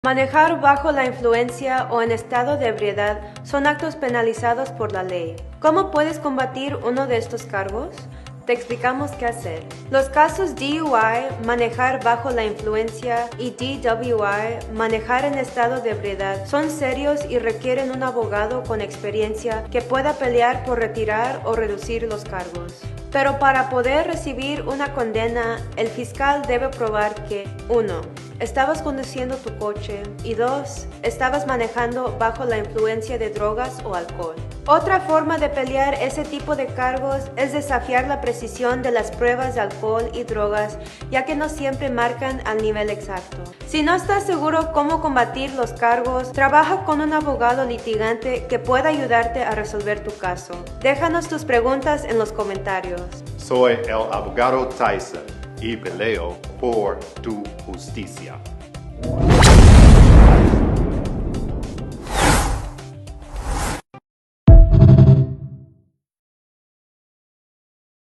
Manejar bajo la influencia o en estado de ebriedad son actos penalizados por la ley. ¿Cómo puedes combatir uno de estos cargos? Te explicamos qué hacer. Los casos DUI, manejar bajo la influencia, y DWI, manejar en estado de ebriedad, son serios y requieren un abogado con experiencia que pueda pelear por retirar o reducir los cargos. Pero para poder recibir una condena, el fiscal debe probar que 1. Estabas conduciendo tu coche y 2. Estabas manejando bajo la influencia de drogas o alcohol. Otra forma de pelear ese tipo de cargos es desafiar la precisión de las pruebas de alcohol y drogas, ya que no siempre marcan al nivel exacto. Si no estás seguro cómo combatir los cargos, trabaja con un abogado litigante que pueda ayudarte a resolver tu caso. Déjanos tus preguntas en los comentarios. Soy el abogado Tyson y peleo por tu justicia.